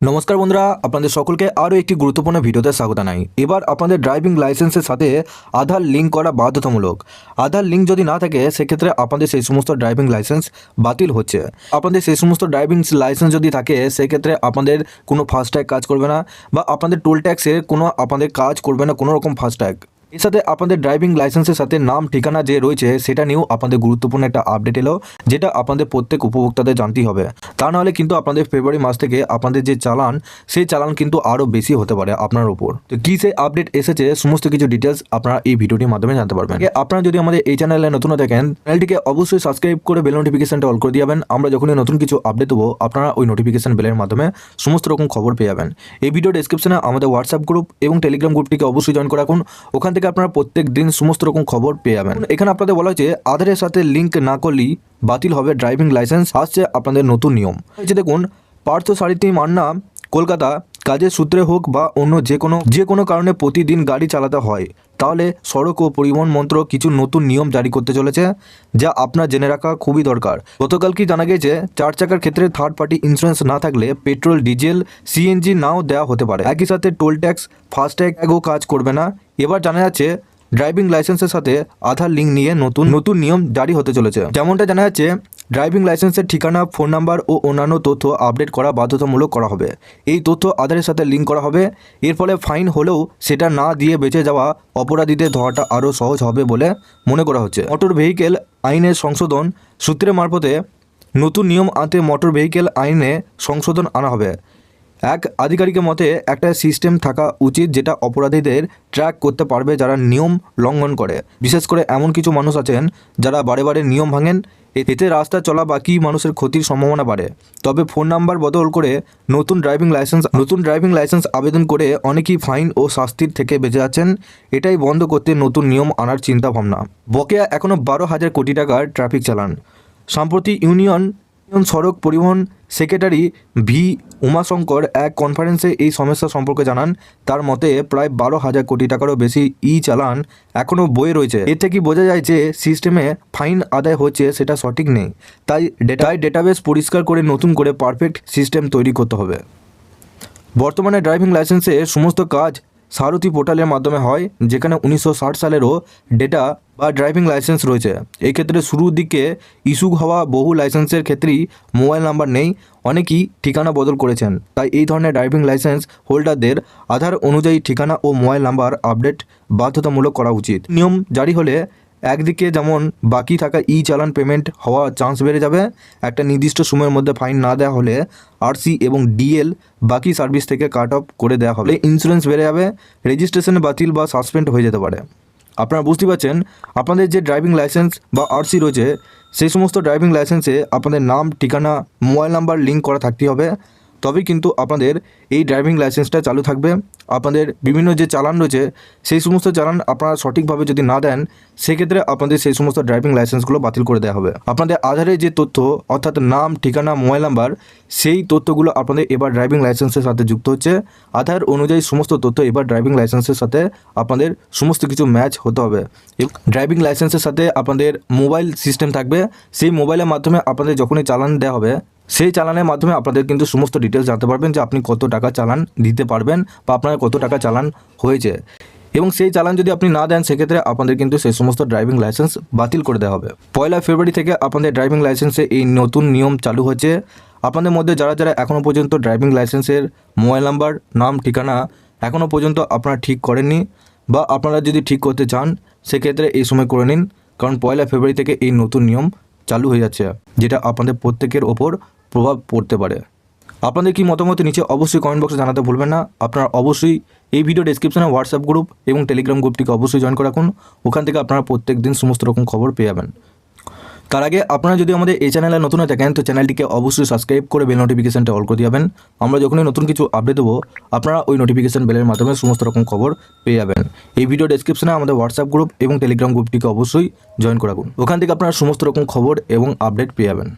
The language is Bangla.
নমস্কার বন্ধুরা, আপনাদের সকলকে আরও একটি গুরুত্বপূর্ণ ভিডিওতে স্বাগত জানাই। এবার আপনাদের ড্রাইভিং লাইসেন্সের সাথে আধার লিঙ্ক করা বাধ্যতামূলক। আধার লিঙ্ক যদি না থাকে সেক্ষেত্রে আপনাদের সেই সমস্ত ড্রাইভিং লাইসেন্স বাতিল হচ্ছে। আপনাদের সেই সমস্ত ড্রাইভিং লাইসেন্স যদি থাকে সেক্ষেত্রে আপনাদের কোনো ফাস্ট্যাগ কাজ করবে না, বা আপনাদের টোল ট্যাক্সের কোনো আপনাদের কাজ করবে না কোনো রকম ফাস্ট্যাগ। এর সাথে আপনাদের ড্রাইভিং লাইসেন্সের সাথে নাম ঠিকানা যে রয়েছে সেটা নিয়েও আপনাদের গুরুত্বপূর্ণ একটা আপডেট এলো, যেটা আপনাদের প্রত্যেক উপভোক্তাদের জানতেই হবে। তা নাহলে কিন্তু আপনাদের ফেব্রুয়ারি মাস থেকে আপনাদের যে চালান সেই চালান কিন্তু আরও বেশি হতে পারে আপনার উপর। তো কী সেই আপডেট এসেছে সমস্ত কিছু ডিটেলস আপনারা এই ভিডিওটির মাধ্যমে জানতে পারবেন। আপনারা যদি আমাদের এই চ্যানেলে নতুন দেখেন, চ্যানেলটিকে অবশ্যই সাবস্ক্রাইব করে বেল নোটিফিকেশনটা অল করে দিবেন। আমরা যখনই নতুন কিছু আপডেট দেবো আপনারা ওই নোটিফিকেশন বেলের মাধ্যমে সমস্ত রকম খবর পেয়ে যাবেন। এই ভিডিও ডেসক্রিপশনে আমাদের হোয়াটসঅ্যাপ গ্রুপ এবং টেলিগ্রাম গ্রুপটিকে অবশ্যই জয়েন করে রাখুন। ওখান থেকে আপনারা প্রত্যেক দিন সমস্ত রকম খবর পেয়ে যাবেন। এখানে আপনাদের বলা হয়েছে আধারের সাথে লিঙ্ক না করলেই বাতিল হবে ড্রাইভিং লাইসেন্স। আসছে আপনাদের নতুন নিয়ম। দেখুন, পার্থ সারিতি মান্না কলকাতা কাজের সূত্রে হোক বা অন্য যে কোনো কারণে প্রতিদিন গাড়ি চালাতে হয়, তাহলে সড়ক ও পরিবহন মন্ত্রক কিছু নতুন নিয়ম জারি করতে চলেছে, যা আপনার জেনে রাখা খুবই দরকার। গতকাল কি জানা গিয়েছে, 4 চাকার ক্ষেত্রে থার্ড পার্টি ইন্স্যুরেন্স না থাকলে পেট্রোল, ডিজেল, সিএনজি নাও দেওয়া হতে পারে। একই সাথে টোল ট্যাক্স, ফাস্ট্যাগও কাজ করবে না। এবার জানা যাচ্ছে ড্রাইভিং লাইসেন্সের সাথে আধার লিঙ্ক নিয়ে নতুন নিয়ম জারি হতে চলেছে। যেমনটা জানা যাচ্ছে, ড্রাইভিং লাইসেন্সের ঠিকানা, ফোন নাম্বার ও অন্যান্য তথ্য আপডেট করা বাধ্যতামূলক করা হবে। এই তথ্য আধারের সাথে লিঙ্ক করা হবে। এর ফলে ফাইন হলেও সেটা না দিয়ে বেঁচে যাওয়া অপরাধীদের ধরাটা আরও সহজ হবে বলে মনে করা হচ্ছে। মোটর ভেহিকেল আইনের সংশোধন সূত্রের মারফতে নতুন নিয়ম আনতে মোটর ভেহিকেল আইনে সংশোধন আনা হবে। এক আধিকারিকের মতে একটা সিস্টেম থাকা উচিত যেটা অপরাধীদের ট্র্যাক করতে পারবে যারা নিয়ম লঙ্ঘন করে। বিশেষ করে এমন কিছু মানুষ আছেন যারা বারে বারে নিয়ম ভাঙেন। এতে রাস্তা চলা বাকি মানুষের ক্ষতির সম্ভাবনা বাড়ে। তবে ফোন নাম্বার বদল করে নতুন ড্রাইভিং লাইসেন্স আবেদন করে অনেকেই ফাইন ও শাস্তির থেকে বেঁচে যাচ্ছেন। এটাই বন্ধ করতে নতুন নিয়ম আনার চিন্তা ভাবনা। বকেয়া এখনও 12,000 কোটি টাকার ট্রাফিক চালান। সম্প্রতি ইউনিয়ন সড়ক পরিবহন সেক্রেটারি ভি উমাশঙ্কর এক কনফারেন্সে এই সমস্যা সম্পর্কে জানান। তার মতে প্রায় 12,000 কোটি টাকারও বেশি চালান এখনও বয়ে রয়েছে। এর থেকে বোঝা যায় যে সিস্টেমে ফাইন আদায় হচ্ছে সেটা সঠিক নেই। তাই ডেটাবেস পরিষ্কার করে নতুন করে পারফেক্ট সিস্টেম তৈরি করতে হবে। বর্তমানে ড্রাইভিং লাইসেন্সের সমস্ত কাজ সারথি পোর্টালের মাধ্যমে হয়, যেখানে 1960 সালেরও ডেটা বা ড্রাইভিং লাইসেন্স রয়েছে। এই ক্ষেত্রে শুরুর দিকে ইস্যু হওয়া বহু লাইসেন্সের ক্ষেত্রেই মোবাইল নাম্বার নেই, অনেকেই ঠিকানা বদল করেছেন। তাই এই ধরনের ড্রাইভিং লাইসেন্স হোল্ডারদের আধার অনুযায়ী ঠিকানা ও মোবাইল নাম্বার আপডেট বাধ্যতামূলক করা উচিত। নিয়ম জারি হলে একদিকে যেমন বাকি থাকা চালান পেমেন্ট হওয়ার চান্স বেড়ে যাবে। একটা নির্দিষ্ট সময়ের মধ্যে ফাইন না দেওয়া হলে আরসি এবং ডিএল বাকি সার্ভিস থেকে কাট অফ করে দেওয়া হবে। ইন্স্যুরেন্স বেড়ে যাবে, রেজিস্ট্রেশন বাতিল বা সাসপেন্ড হয়ে যেতে পারে। আপনারা বুঝতে পারছেন, আপনাদের যে ড্রাইভিং লাইসেন্স বা আরসি রয়েছে সেই সমস্ত ড্রাইভিং লাইসেন্সে আপনাদের নাম, ঠিকানা, মোবাইল নাম্বার লিঙ্ক করা থাকতেই হবে। তবেই কিন্তু আপনাদের এই ড্রাইভিং লাইসেন্সটা চালু থাকবে। আপনাদের বিভিন্ন যে চালান রয়েছে সেই সমস্ত চালান আপনারা সঠিকভাবে যদি না দেন সেক্ষেত্রে আপনাদের সেই সমস্ত ড্রাইভিং লাইসেন্সগুলো বাতিল করে দেওয়া হবে। আপনাদের আধারের যে তথ্য অর্থাৎ নাম, ঠিকানা, মোবাইল নাম্বার, সেই তথ্যগুলো আপনাদের এবার ড্রাইভিং লাইসেন্সের সাথে যুক্ত হচ্ছে। আধার অনুযায়ী সমস্ত তথ্য এবার ড্রাইভিং লাইসেন্সের সাথে আপনাদের সমস্ত কিছু ম্যাচ হতে হবে। ড্রাইভিং লাইসেন্সের সাথে আপনাদের মোবাইল সিস্টেম থাকবে। সেই মোবাইলের মাধ্যমে আপনাদের যখনই চালান দেওয়া হবে সেই চালানের মাধ্যমে আপনাদের কিন্তু সমস্ত ডিটেলস জানতে পারবেন যে আপনি কত টাকা চালান দিতে পারবেন বা আপনার কত টাকা চালান হয়েছে। এবং সেই চালান যদি আপনি না দেন সেক্ষেত্রে আপনাদের কিন্তু সেই সমস্ত ড্রাইভিং লাইসেন্স বাতিল করে দেওয়া হবে। 1 ফেব্রুয়ারি থেকে আপনাদের ড্রাইভিং লাইসেন্সে এই নতুন নিয়ম চালু হচ্ছে। আপনাদের মধ্যে যারা এখনও পর্যন্ত ড্রাইভিং লাইসেন্সের মোবাইল নাম্বার, নাম, ঠিকানা এখনও পর্যন্ত আপনারা ঠিক করেননি বা আপনারা যদি ঠিক করতে চান সেক্ষেত্রে এই সময় করে নিন, কারণ 1 ফেব্রুয়ারি থেকে এই নতুন নিয়ম চালু হয়ে যাচ্ছে, যেটা আপনাদের প্রত্যেকের ওপর প্রভাব পড়তে পারে। আপনাদের কি মতামত নিচে অবশ্যই কমেন্ট বক্সে জানাতে ভুলবেন না। আপনারা অবশ্যই এই ভিডিও ডেসক্রিপশনে হোয়াটসঅ্যাপ গ্রুপ এবং টেলিগ্রাম গ্রুপটিকে অবশ্যই জয়েন করে রাখুন। ওখান থেকে আপনারা প্রত্যেক দিন সমস্ত রকম খবর পেয়ে যাবেন। তার আগে আপনারা যদি আমাদের এই চ্যানেলে নতুন হয়ে থাকেন তো চ্যানেলটিকে অবশ্যই সাবস্ক্রাইব করে বেল নোটিফিকেশনটা অল করে দিবেন। আমরা যখনই নতুন কিছু আপডেট দেবো আপনারা ওই নোটিফিকেশন বেলের মাধ্যমে সমস্ত রকম খবর পেয়ে যাবেন। এই ভিডিও ডেসক্রিপশনে আমাদের হোয়াটসঅ্যাপ গ্রুপ এবং টেলিগ্রাম গ্রুপটিকে অবশ্যই জয়েন করে রাখুন। ওখান থেকে আপনারা সমস্ত রকম খবর এবং আপডেট পেয়ে যাবেন।